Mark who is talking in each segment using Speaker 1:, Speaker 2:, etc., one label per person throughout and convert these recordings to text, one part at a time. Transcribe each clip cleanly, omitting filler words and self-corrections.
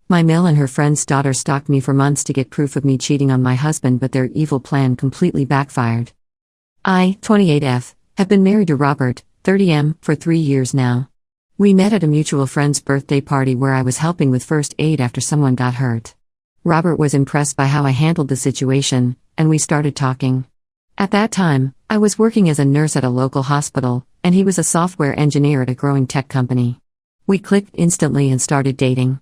Speaker 1: My mill and her friend's daughter stalked me for months to get proof of me cheating on my husband, but their evil plan completely backfired. I, 28F, have been married to Robert, 30M, for 3 years now. We met at a mutual friend's birthday party where I was helping with first aid after someone got hurt. Robert was impressed by how I handled the situation, and we started talking. At that time, I was working as a nurse at a local hospital, and he was a software engineer at a growing tech company. We clicked instantly and started dating.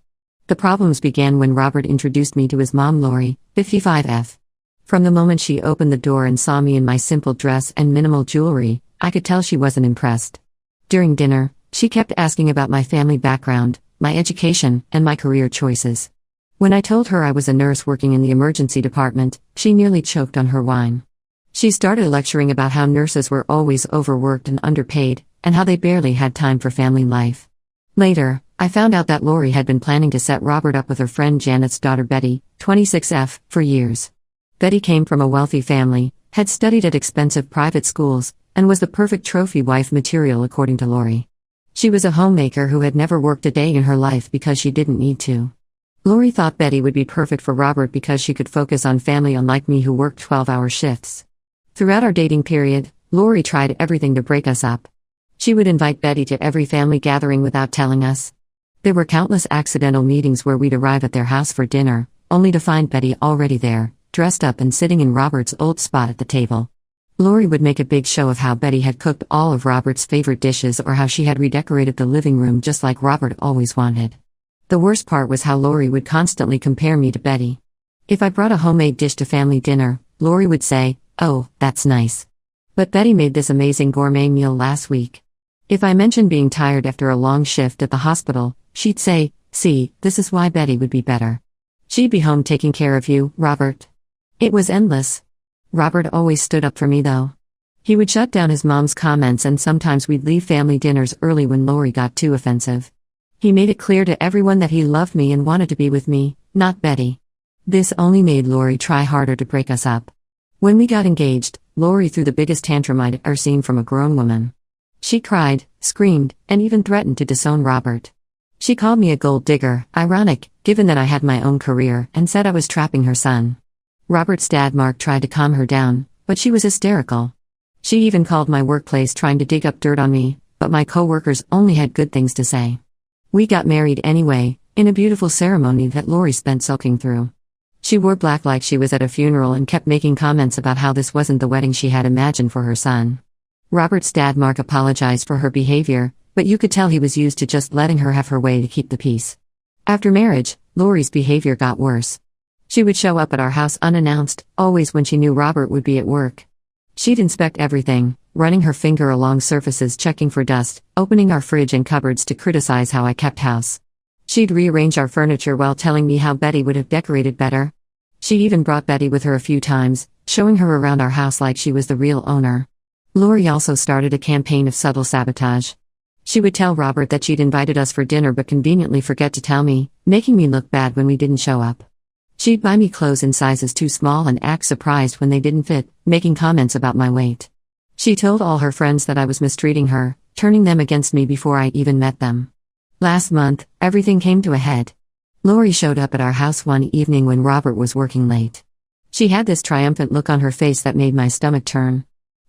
Speaker 1: The problems began when Robert introduced me to his mom, Lori, 55F. From the moment she opened the door and saw me in my simple dress and minimal jewelry, I could tell she wasn't impressed. During dinner, she kept asking about my family background, my education, and my career choices. When I told her I was a nurse working in the emergency department, she nearly choked on her wine. She started lecturing about how nurses were always overworked and underpaid, and how they barely had time for family life. Later, I found out that Lori had been planning to set Robert up with her friend Janet's daughter Betty, 26F, for years. Betty came from a wealthy family, had studied at expensive private schools, and was the perfect trophy wife material according to Lori. She was a homemaker who had never worked a day in her life because she didn't need to. Lori thought Betty would be perfect for Robert because she could focus on family, unlike me who worked 12-hour shifts. Throughout our dating period, Lori tried everything to break us up. She would invite Betty to every family gathering without telling us. There were countless accidental meetings where we'd arrive at their house for dinner, only to find Betty already there, dressed up and sitting in Robert's old spot at the table. Lori would make a big show of how Betty had cooked all of Robert's favorite dishes or how she had redecorated the living room just like Robert always wanted. The worst part was how Lori would constantly compare me to Betty. If I brought a homemade dish to family dinner, Lori would say, "Oh, that's nice. But Betty made this amazing gourmet meal last week." If I mentioned being tired after a long shift at the hospital, she'd say, "See, this is why Betty would be better. She'd be home taking care of you, Robert." It was endless. Robert always stood up for me though. He would shut down his mom's comments, and sometimes we'd leave family dinners early when Lori got too offensive. He made it clear to everyone that he loved me and wanted to be with me, not Betty. This only made Lori try harder to break us up. When we got engaged, Lori threw the biggest tantrum I'd ever seen from a grown woman. She cried, screamed, and even threatened to disown Robert. She called me a gold digger, ironic, given that I had my own career, and said I was trapping her son. Robert's dad Mark tried to calm her down, but she was hysterical. She even called my workplace trying to dig up dirt on me, but my co-workers only had good things to say. We got married anyway, in a beautiful ceremony that Lori spent sulking through. She wore black like she was at a funeral and kept making comments about how this wasn't the wedding she had imagined for her son. Robert's dad Mark apologized for her behavior, but you could tell he was used to just letting her have her way to keep the peace. After marriage, Lori's behavior got worse. She would show up at our house unannounced, always when she knew Robert would be at work. She'd inspect everything, running her finger along surfaces checking for dust, opening our fridge and cupboards to criticize how I kept house. She'd rearrange our furniture while telling me how Betty would have decorated better. She even brought Betty with her a few times, showing her around our house like she was the real owner. Lori also started a campaign of subtle sabotage. She would tell Robert that she'd invited us for dinner but conveniently forget to tell me, making me look bad when we didn't show up. She'd buy me clothes in sizes too small and act surprised when they didn't fit, making comments about my weight. She told all her friends that I was mistreating her, turning them against me before I even met them. Last month, everything came to a head. Lori showed up at our house one evening when Robert was working late. She had this triumphant look on her face that made my stomach turn.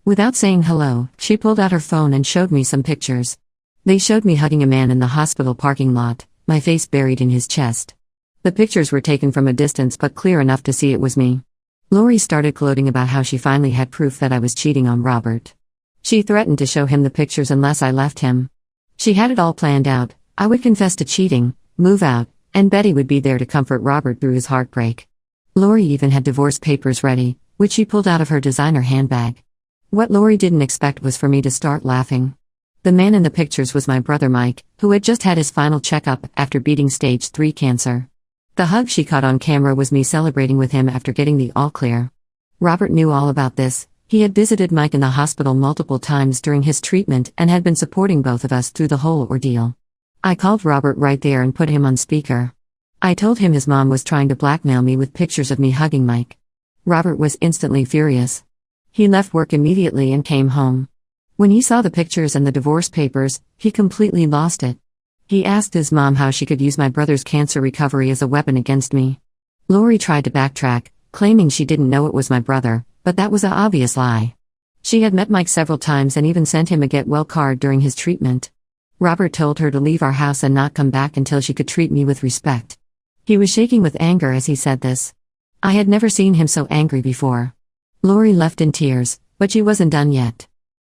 Speaker 1: Without saying hello, she pulled out her phone and showed me some pictures. They showed me hugging a man in the hospital parking lot, my face buried in his chest. The pictures were taken from a distance but clear enough to see it was me. Lori started gloating about how she finally had proof that I was cheating on Robert. She threatened to show him the pictures unless I left him. She had it all planned out. I would confess to cheating, move out, and Betty would be there to comfort Robert through his heartbreak. Lori even had divorce papers ready, which she pulled out of her designer handbag. What Lori didn't expect was for me to start laughing. The man in the pictures was my brother Mike, who had just had his final checkup after beating stage 3 cancer. The hug she caught on camera was me celebrating with him after getting the all-clear. Robert knew all about this. He had visited Mike in the hospital multiple times during his treatment and had been supporting both of us through the whole ordeal. I called Robert right there and put him on speaker. I told him his mom was trying to blackmail me with pictures of me hugging Mike. Robert was instantly furious. He left work immediately and came home. When he saw the pictures and the divorce papers, he completely lost it. He asked his mom how she could use my brother's cancer recovery as a weapon against me. Lori tried to backtrack, claiming she didn't know it was my brother, but that was an obvious lie. She had met Mike several times and even sent him a get well card during his treatment. Robert told her to leave our house and not come back until she could treat me with respect. He was shaking with anger as he said this. I had never seen him so angry before. Lori left in tears, but she wasn't done yet.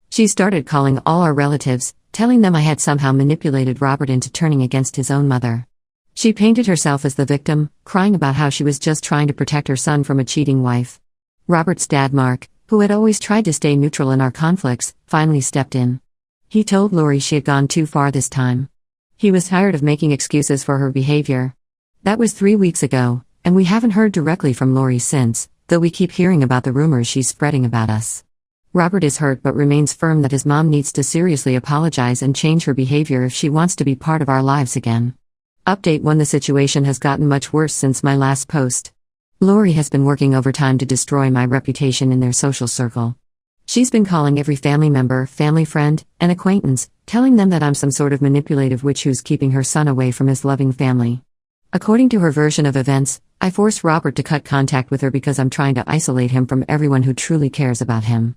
Speaker 1: She started calling all our relatives, telling them I had somehow manipulated Robert into turning against his own mother. She painted herself as the victim, crying about how she was just trying to protect her son from a cheating wife. Robert's dad, Mark, who had always tried to stay neutral in our conflicts, finally stepped in. He told Lori she had gone too far this time. He was tired of making excuses for her behavior. That was 3 weeks ago, and we haven't heard directly from Lori since, though we keep hearing about the rumors she's spreading about us. Robert is hurt but remains firm that his mom needs to seriously apologize and change her behavior if she wants to be part of our lives again. Update 1: The situation has gotten much worse since my last post. Lori has been working overtime to destroy my reputation in their social circle. She's been calling every family member, family friend, and acquaintance, telling them that I'm some sort of manipulative witch who's keeping her son away from his loving family. According to her version of events, I forced Robert to cut contact with her because I'm trying to isolate him from everyone who truly cares about him.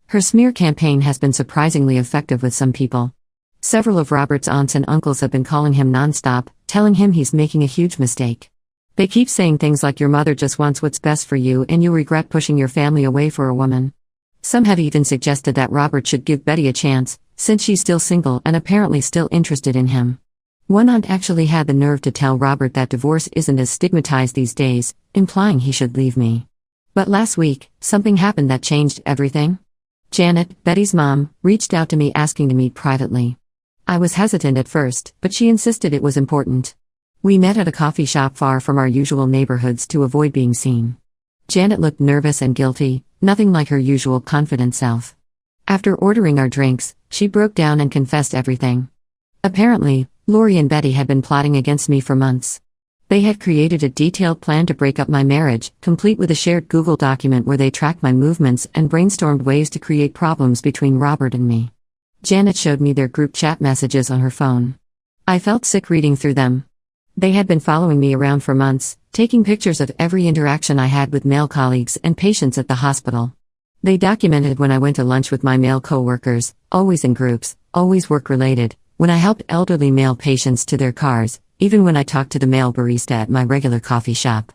Speaker 1: Her smear campaign has been surprisingly effective with some people. Several of Robert's aunts and uncles have been calling him nonstop, telling him he's making a huge mistake. They keep saying things like your mother just wants what's best for you and you'll regret pushing your family away for a woman. Some have even suggested that Robert should give Betty a chance, since she's still single and apparently still interested in him. One aunt actually had the nerve to tell Robert that divorce isn't as stigmatized these days, implying he should leave me. But last week, something happened that changed everything. Janet, Betty's mom, reached out to me asking to meet privately. I was hesitant at first, but she insisted it was important. We met at a coffee shop far from our usual neighborhoods to avoid being seen. Janet looked nervous and guilty, nothing like her usual confident self. After ordering our drinks, she broke down and confessed everything. Apparently, Lori and Betty had been plotting against me for months. They had created a detailed plan to break up my marriage, complete with a shared Google document where they tracked my movements and brainstormed ways to create problems between Robert and me. Janet showed me their group chat messages on her phone. I felt sick reading through them. They had been following me around for months, taking pictures of every interaction I had with male colleagues and patients at the hospital. They documented when I went to lunch with my male co-workers, always in groups, always work-related, when I helped elderly male patients to their cars, even when I talked to the male barista at my regular coffee shop.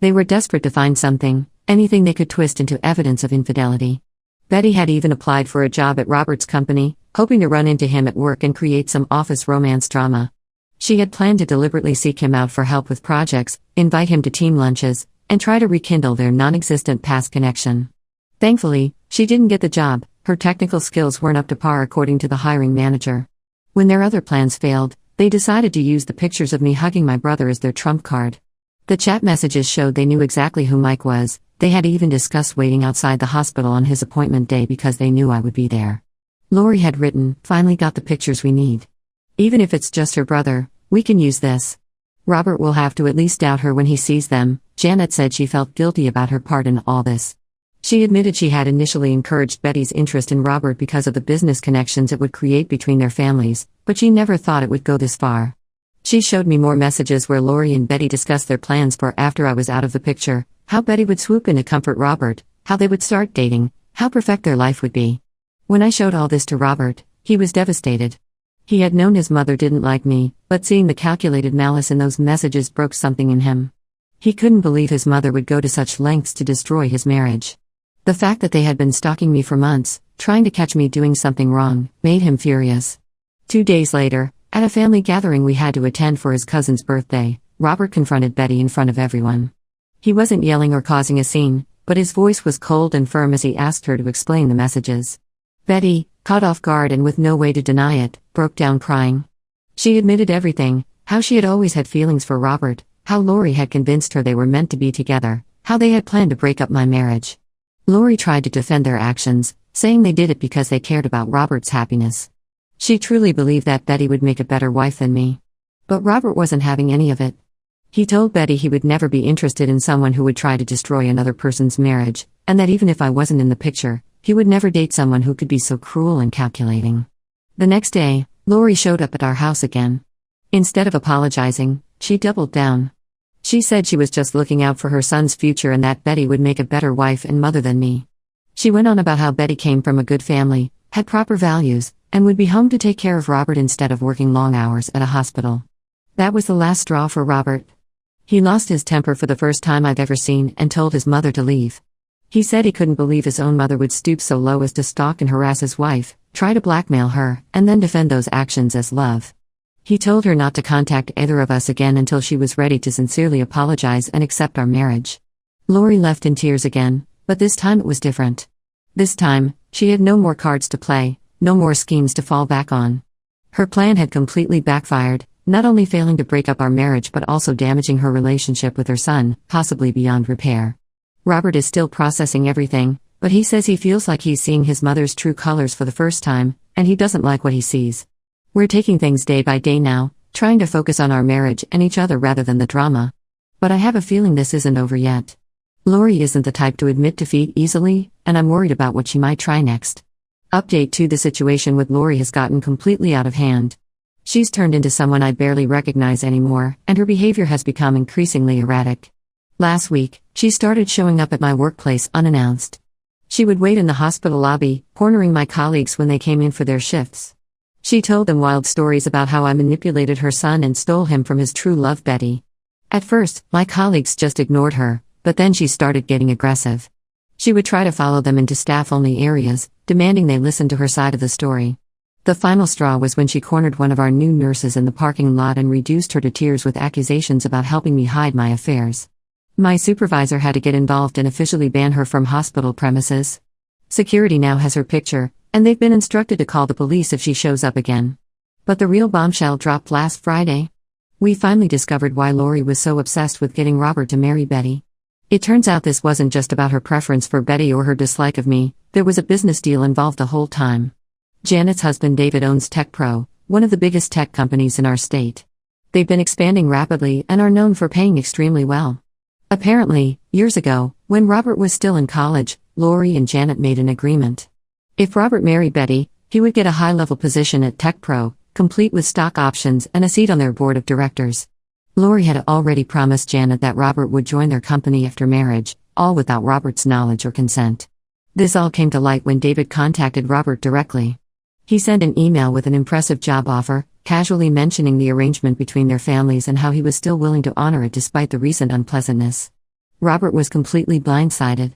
Speaker 1: They were desperate to find something, anything they could twist into evidence of infidelity. Betty had even applied for a job at Robert's company, hoping to run into him at work and create some office romance drama. She had planned to deliberately seek him out for help with projects, invite him to team lunches, and try to rekindle their non-existent past connection. Thankfully, she didn't get the job. Her technical skills weren't up to par according to the hiring manager. When their other plans failed, they decided to use the pictures of me hugging my brother as their trump card. The chat messages showed they knew exactly who Mike was. They had even discussed waiting outside the hospital on his appointment day because they knew I would be there. Lori had written, "Finally got the pictures we need. Even if it's just her brother, we can use this. Robert will have to at least doubt her when he sees them." Janet said she felt guilty about her part in all this. She admitted she had initially encouraged Betty's interest in Robert because of the business connections it would create between their families, but she never thought it would go this far. She showed me more messages where Lori and Betty discussed their plans for after I was out of the picture, how Betty would swoop in to comfort Robert, how they would start dating, how perfect their life would be. When I showed all this to Robert, he was devastated. He had known his mother didn't like me, but seeing the calculated malice in those messages broke something in him. He couldn't believe his mother would go to such lengths to destroy his marriage. The fact that they had been stalking me for months, trying to catch me doing something wrong, made him furious. 2 days later, at a family gathering we had to attend for his cousin's birthday, Robert confronted Betty in front of everyone. He wasn't yelling or causing a scene, but his voice was cold and firm as he asked her to explain the messages. Betty, caught off guard and with no way to deny it, broke down crying. She admitted everything, how she had always had feelings for Robert, how Lori had convinced her they were meant to be together, how they had planned to break up my marriage. Lori tried to defend their actions, saying they did it because they cared about Robert's happiness. She truly believed that Betty would make a better wife than me. But Robert wasn't having any of it. He told Betty he would never be interested in someone who would try to destroy another person's marriage, and that even if I wasn't in the picture, he would never date someone who could be so cruel and calculating. The next day, Lori showed up at our house again. Instead of apologizing, she doubled down. She said she was just looking out for her son's future and that Betty would make a better wife and mother than me. She went on about how Betty came from a good family, had proper values, and would be home to take care of Robert instead of working long hours at a hospital. That was the last straw for Robert. He lost his temper for the first time I've ever seen and told his mother to leave. He said he couldn't believe his own mother would stoop so low as to stalk and harass his wife, try to blackmail her, and then defend those actions as love. He told her not to contact either of us again until she was ready to sincerely apologize and accept our marriage. Lori left in tears again, but this time it was different. This time, she had no more cards to play, no more schemes to fall back on. Her plan had completely backfired, not only failing to break up our marriage but also damaging her relationship with her son, possibly beyond repair. Robert is still processing everything, but he says he feels like he's seeing his mother's true colors for the first time, and he doesn't like what he sees. We're taking things day by day now, trying to focus on our marriage and each other rather than the drama. But I have a feeling this isn't over yet. Lori isn't the type to admit defeat easily, and I'm worried about what she might try next. Update 2: The situation with Lori has gotten completely out of hand. She's turned into someone I barely recognize anymore, and her behavior has become increasingly erratic. Last week, she started showing up at my workplace unannounced. She would wait in the hospital lobby, cornering my colleagues when they came in for their shifts. She told them wild stories about how I manipulated her son and stole him from his true love, Betty. At first, my colleagues just ignored her, but then she started getting aggressive. She would try to follow them into staff-only areas, demanding they listen to her side of the story. The final straw was when she cornered one of our new nurses in the parking lot and reduced her to tears with accusations about helping me hide my affairs. My supervisor had to get involved and officially ban her from hospital premises. Security now has her picture, and they've been instructed to call the police if she shows up again. But the real bombshell dropped last Friday. We finally discovered why Lori was so obsessed with getting Robert to marry Betty. It turns out this wasn't just about her preference for Betty or her dislike of me, there was a business deal involved the whole time. Janet's husband David owns TechPro, one of the biggest tech companies in our state. They've been expanding rapidly and are known for paying extremely well. Apparently, years ago, when Robert was still in college, Lori and Janet made an agreement. If Robert married Betty, he would get a high-level position at TechPro, complete with stock options and a seat on their board of directors. Lori had already promised Janet that Robert would join their company after marriage, all without Robert's knowledge or consent. This all came to light when David contacted Robert directly. He sent an email with an impressive job offer, casually mentioning the arrangement between their families and how he was still willing to honor it despite the recent unpleasantness. Robert was completely blindsided.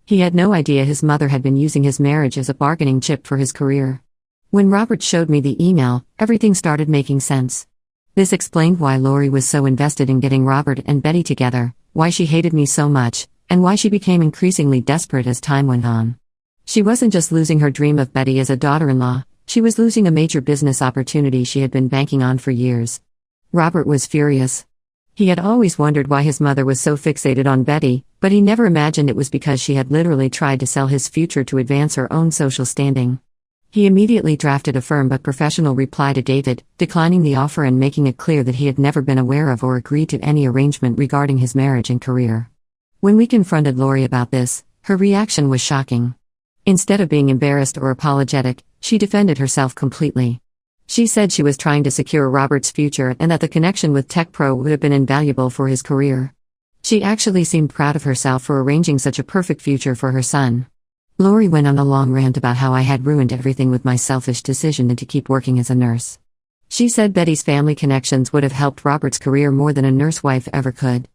Speaker 1: He had no idea his mother had been using his marriage as a bargaining chip for his career. When Robert showed me the email, everything started making sense. This explained why Lori was so invested in getting Robert and Betty together, why she hated me so much, and why she became increasingly desperate as time went on. She wasn't just losing her dream of Betty as a daughter-in-law, she was losing a major business opportunity she had been banking on for years. Robert was furious. He had always wondered why his mother was so fixated on Betty, but he never imagined it was because she had literally tried to sell his future to advance her own social standing. He immediately drafted a firm but professional reply to David, declining the offer and making it clear that he had never been aware of or agreed to any arrangement regarding his marriage and career. When we confronted Lori about this, her reaction was shocking. Instead of being embarrassed or apologetic, she defended herself completely. She said she was trying to secure Robert's future and that the connection with TechPro would have been invaluable for his career. She actually seemed proud of herself for arranging such a perfect future for her son. Lori went on a long rant about how I had ruined everything with my selfish decision to keep working as a nurse. She said Betty's family connections would have helped Robert's career more than a nurse wife ever could.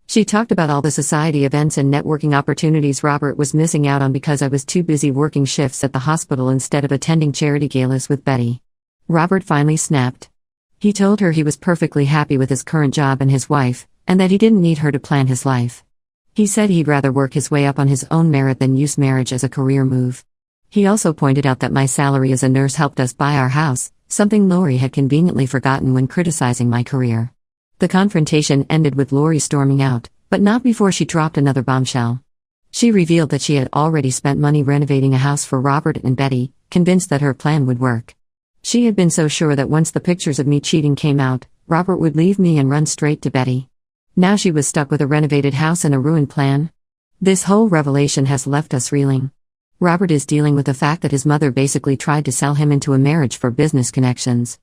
Speaker 1: She talked about all the society events and networking opportunities Robert was missing out on because I was too busy working shifts at the hospital instead of attending charity galas with Betty. Robert finally snapped. He told her he was perfectly happy with his current job and his wife, and that he didn't need her to plan his life. He said he'd rather work his way up on his own merit than use marriage as a career move. He also pointed out that my salary as a nurse helped us buy our house, something Lori had conveniently forgotten when criticizing my career. The confrontation ended with Lori storming out, but not before she dropped another bombshell. She revealed that she had already spent money renovating a house for Robert and Betty, convinced that her plan would work. She had been so sure that once the pictures of me cheating came out, Robert would leave me and run straight to Betty. Now she was stuck with a renovated house and a ruined plan. This whole revelation has left us reeling. Robert is dealing with the fact that his mother basically tried to sell him into a marriage for business connections.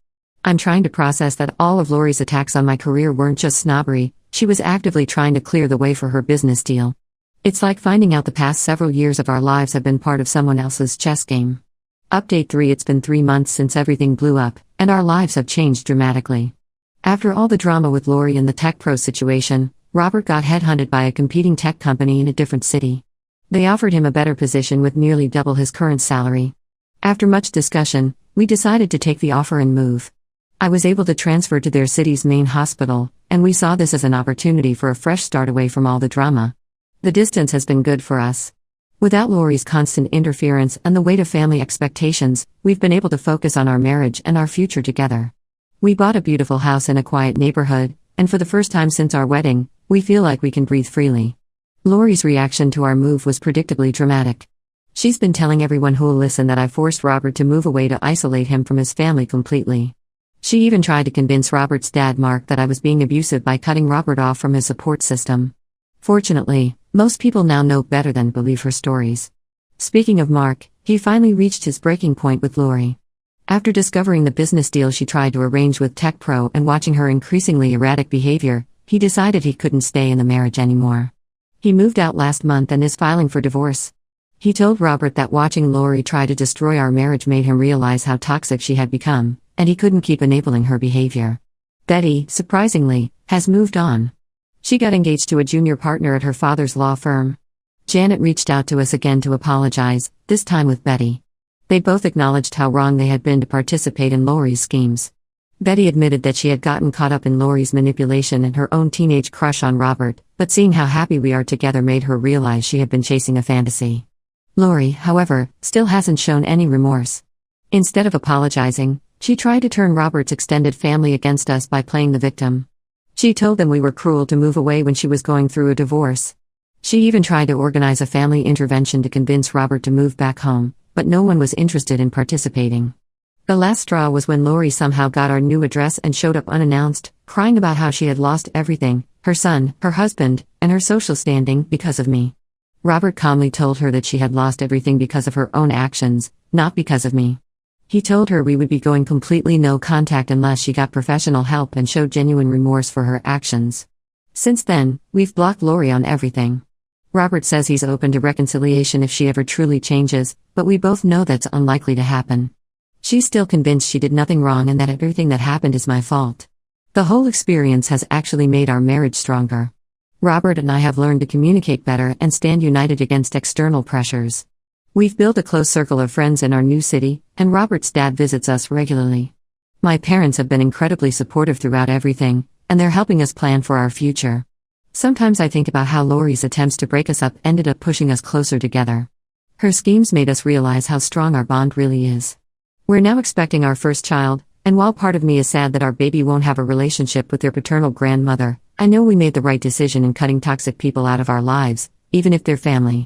Speaker 1: I'm trying to process that all of Lori's attacks on my career weren't just snobbery, she was actively trying to clear the way for her business deal. It's like finding out the past several years of our lives have been part of someone else's chess game. Update 3. It's been 3 months since everything blew up, and our lives have changed dramatically. After all the drama with Lori and the Tech Pro situation, Robert got headhunted by a competing tech company in a different city. They offered him a better position with nearly double his current salary. After much discussion, we decided to take the offer and move. I was able to transfer to their city's main hospital, and we saw this as an opportunity for a fresh start away from all the drama. The distance has been good for us. Without Lori's constant interference and the weight of family expectations, we've been able to focus on our marriage and our future together. We bought a beautiful house in a quiet neighborhood, and for the first time since our wedding, we feel like we can breathe freely. Lori's reaction to our move was predictably dramatic. She's been telling everyone who'll listen that I forced Robert to move away to isolate him from his family completely. She even tried to convince Robert's dad, Mark, that I was being abusive by cutting Robert off from his support system. Fortunately, most people now know better than believe her stories. Speaking of Mark, he finally reached his breaking point with Lori. After discovering the business deal she tried to arrange with Tech Pro and watching her increasingly erratic behavior, he decided he couldn't stay in the marriage anymore. He moved out last month and is filing for divorce. He told Robert that watching Lori try to destroy our marriage made him realize how toxic she had become, and he couldn't keep enabling her behavior. Betty, surprisingly, has moved on. She got engaged to a junior partner at her father's law firm. Janet reached out to us again to apologize, this time with Betty. They both acknowledged how wrong they had been to participate in Lori's schemes. Betty admitted that she had gotten caught up in Lori's manipulation and her own teenage crush on Robert, but seeing how happy we are together made her realize she had been chasing a fantasy. Lori, however, still hasn't shown any remorse. Instead of apologizing, she tried to turn Robert's extended family against us by playing the victim. She told them we were cruel to move away when she was going through a divorce. She even tried to organize a family intervention to convince Robert to move back home, but no one was interested in participating. The last straw was when Lori somehow got our new address and showed up unannounced, crying about how she had lost everything, her son, her husband, and her social standing, because of me. Robert calmly told her that she had lost everything because of her own actions, not because of me. He told her we would be going completely no contact unless she got professional help and showed genuine remorse for her actions. Since then, we've blocked Lori on everything. Robert says he's open to reconciliation if she ever truly changes, but we both know that's unlikely to happen. She's still convinced she did nothing wrong and that everything that happened is my fault. The whole experience has actually made our marriage stronger. Robert and I have learned to communicate better and stand united against external pressures. We've built a close circle of friends in our new city, and Robert's dad visits us regularly. My parents have been incredibly supportive throughout everything, and they're helping us plan for our future. Sometimes I think about how Lori's attempts to break us up ended up pushing us closer together. Her schemes made us realize how strong our bond really is. We're now expecting our first child, and while part of me is sad that our baby won't have a relationship with their paternal grandmother, I know we made the right decision in cutting toxic people out of our lives, even if they're family.